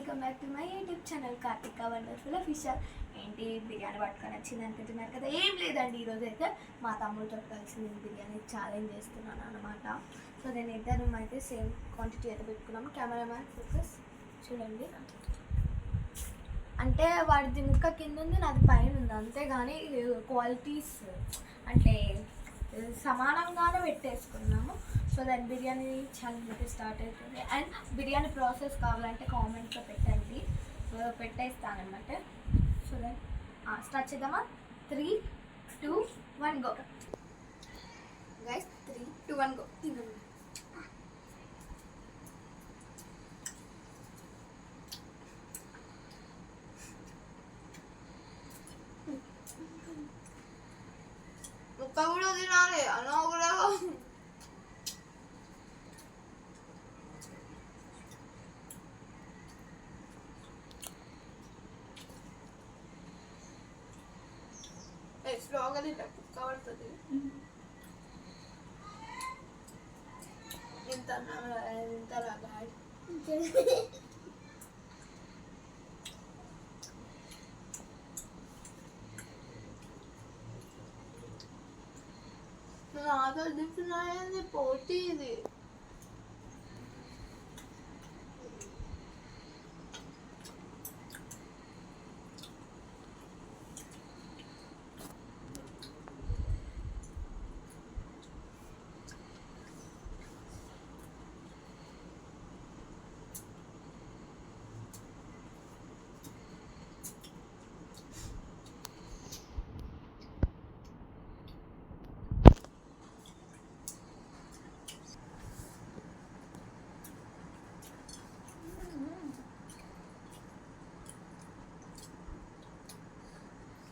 Welcome back to my YouTube channel Karthika wonderful official. ఏంటి బిర్యానీ పట్టుకొని వచ్చింది అనుకుంటున్నారు కదా, ఏం లేదండి. ఈరోజు అయితే మా తమ్ముడితో కలిసి నేను బిర్యానీ ఛాలెంజ్ చేస్తున్నాను అనమాట. సో నేను ఇద్దరం అయితే సేమ్ క్వాంటిటీ అయితే పెట్టుకున్నాము. కెమెరామ్యాన్ ఫోకస్ చూడండి. అంటే వాడిది ముక్క కింద ఉంది, నాది పైన ఉంది, అంతేగాని క్వాలిటీస్ అంటే సమానంగానే పెట్టేసుకున్నాము. సో దాని బిర్యానీ ఛాలెంజ్ అయితే స్టార్ట్ అవుతుంది. అండ్ బిర్యానీ ప్రాసెస్ కావాలంటే కామెంట్లో పెట్టండి, పెట్టేస్తానమాట. సో దెన్ స్టార్ట్ చేద్దామా? 3, 2, 1 గో గైస్. 3, 2, 1 గో. తినండి. ముక్క కూడా తినాలి అన్న కూడా. స్లోగా తింటా, కుక్క పడుతుంది. ఇంత రాగా ఆకలి తింటున్నాయండి, పోటీ ఇది.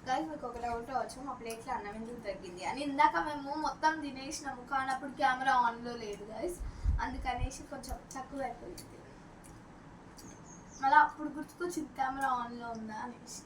గైస్, మీకు ఒక డౌట్ రావచ్చు, మా ప్లేట్లో అన్నం ఎందుకు తగ్గింది అని. ఇందాక మేము మొత్తం తినేసినాము, కానీ అప్పుడు కెమెరా ఆన్లో లేదు గైస్, అందుకనేసి కొంచెం తక్కువ అయిపోయింది. మళ్ళీ అప్పుడు గుర్తుకొచ్చింది కెమెరా ఆన్లో ఉందా అనేసి.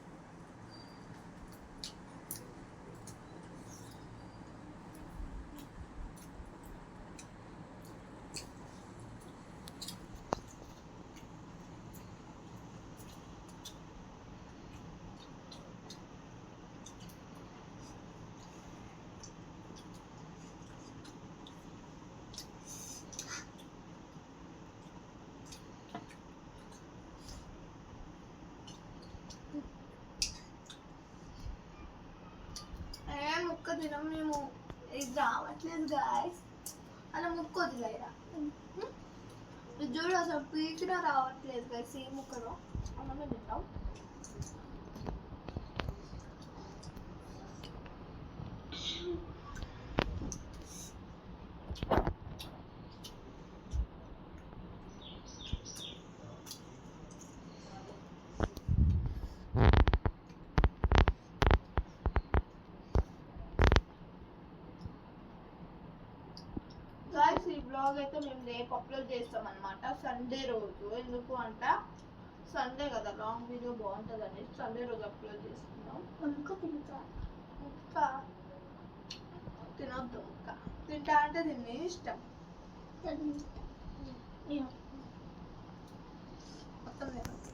ముక్క తినం మేము, ఇది రావట్లేదు గాయస్. అలా ముక్క వదిలేరా, చూడు అసలు పీకినా రావట్లేదు గాయస్. ఈ ముక్కలో అన్నమే తింటాం. గాయస్, ఈ బ్లాగ్ అయితే మేము రేపు అప్లోడ్ చేస్తాం అనమాట, సండే రోజు. ఎందుకు అంట సండే కదా, లాంగ్ వీడియో బాగుంటుంది అనేసి సండే రోజు అప్లోడ్ చేస్తున్నాం. ముక్క తినొద్దు, ముక్క తింటా అంటే తినే ఇష్టం మొత్తం తినొద్దు.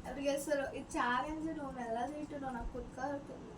ఎవరికి వేస్తారు ఈ ఛాలెంజ్? నువ్వు ఎలా తింటున్నావు, నాకు కుక్క అవుతుంది.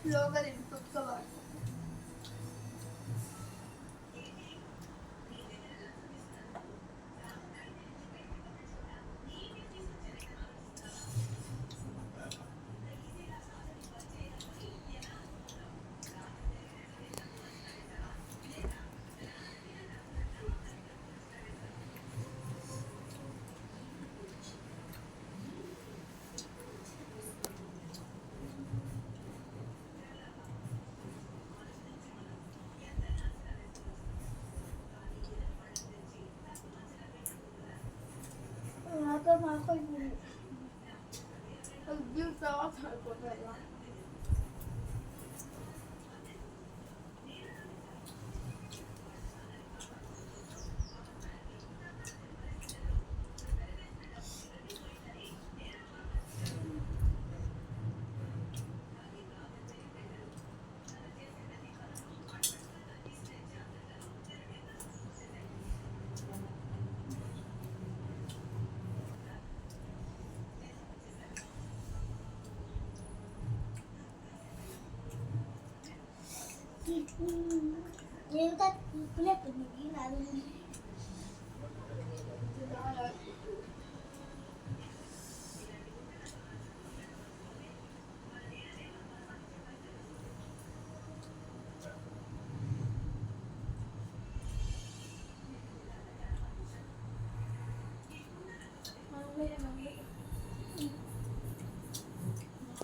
స్లోగా తింటు, కుక్కవాడు. తర్వాత అయిపోతుంది. ఇంకా ఇప్పుడే నాది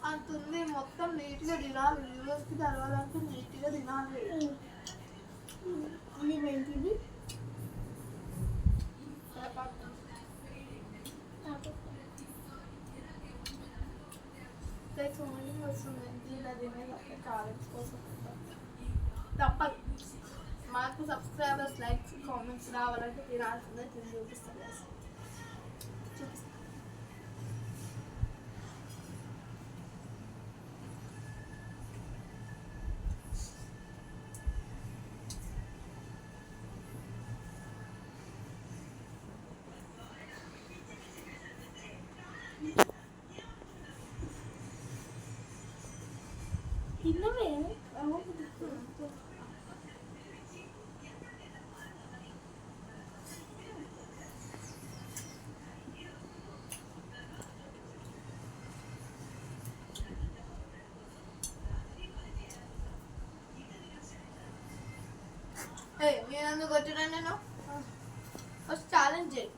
అంతుంది మొత్తం నీట్గా తినాలి. వ్యూవర్స్కి తెలవాలంటే నీట్గా తినాలి. ఏంటిది మార్నింగ్ వస్తుంది ఇలా తినేది కాలేజ్ కోసం తప్పదు. మాకు సబ్స్క్రైబర్స్ లైక్స్ కామెంట్స్ రావాలంటే తినాల్సిందే. తిని చూపిస్తాను చూపిస్తాను. తిన్నవే నేను అందుకు వచ్చినా నేను ఫస్ట్ ఛాలెంజ్ చేయి.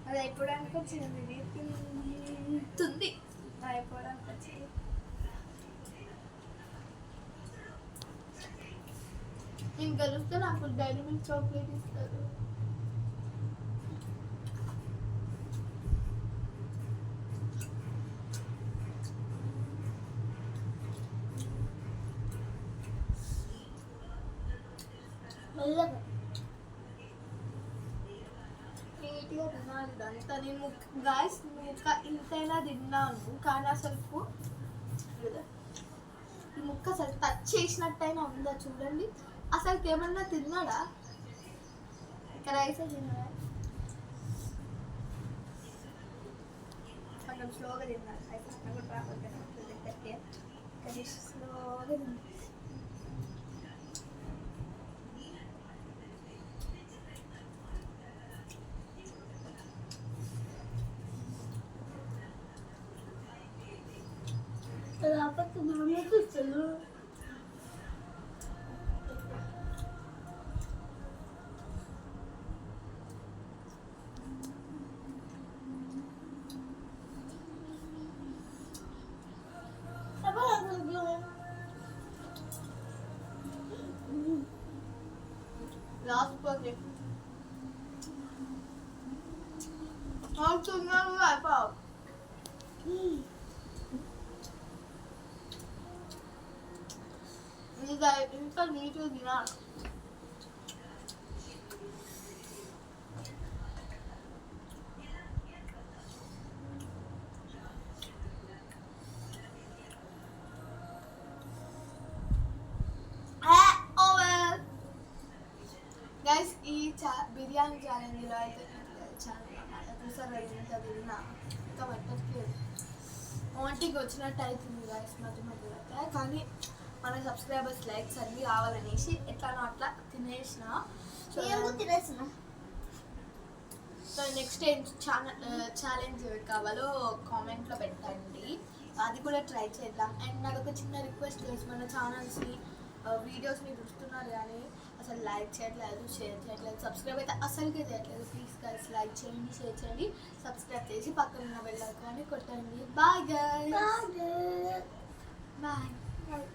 అది అయిపోవడానికి వచ్చింది. తుంది అయిపోవడానికి వచ్చింది. నేను గెలిస్తే నాకు డైరీ మిల్క్ చాక్లెట్ ఇస్తారు. నీట్గా తినాలి ఇదంతా. నేను గాయస్ ముక్క ఇంతైనా తిన్నాను కానీ అసలు ఈ ముక్క అసలు టచ్ చేసినట్టయినా ఉందా చూడండి. అసలు ఏమన్నా తిన్నాడా? ఇక్కడ రైసే తిన్నాడా? కొంచెం స్లోగా తిన్నాడు. రైస్ కూడా రాకపోతే దగ్గరికి కానీ స్లోగా తిన్నాడు. రాకపోతే మామూలు ఇస్తాను. లాస్ట్ ప్రాజెక్ట్ అవుతున్నాను అయిపోవు. ఇంత నీట్గా తినాలి. గైస్ ఈ బిర్యానీ ఛాలెంజ్లో అయితే ఛాలెంజ్ అన్నమాట. చూసారు ఎంత తిన్నా ఇంకా పట్టట్లేదు. ఒంటికి వచ్చినట్టు అవుతుంది గైస్ మధ్య మధ్యలో అయితే. కానీ మన సబ్స్క్రైబర్స్ లైక్స్ అన్నీ రావాలనేసి ఎట్లానో అట్లా తినేసిన. తినేసిన సో నెక్స్ట్ ఏం ఛాలెంజ్ కావాలో కామెంట్లో పెట్టండి. అది కూడా ట్రై చేద్దాం. అండ్ నాకు ఒక చిన్న రిక్వెస్ట్ చేసి మన ఛానల్స్ని వీడియోస్ని చూస్తున్నారు కానీ అసలు లైక్ చేయట్లేదు, షేర్ చేయట్లేదు, సబ్స్క్రైబ్ అయితే అసలుకే చేయట్లేదు. ప్లీజ్ గైస్ లైక్ చేయండి, షేర్ చేయండి, సబ్స్క్రైబ్ చేసి పక్కన ఉన్న బెల్ ఐకాన్ని కొట్టండి. Bye guys, bye.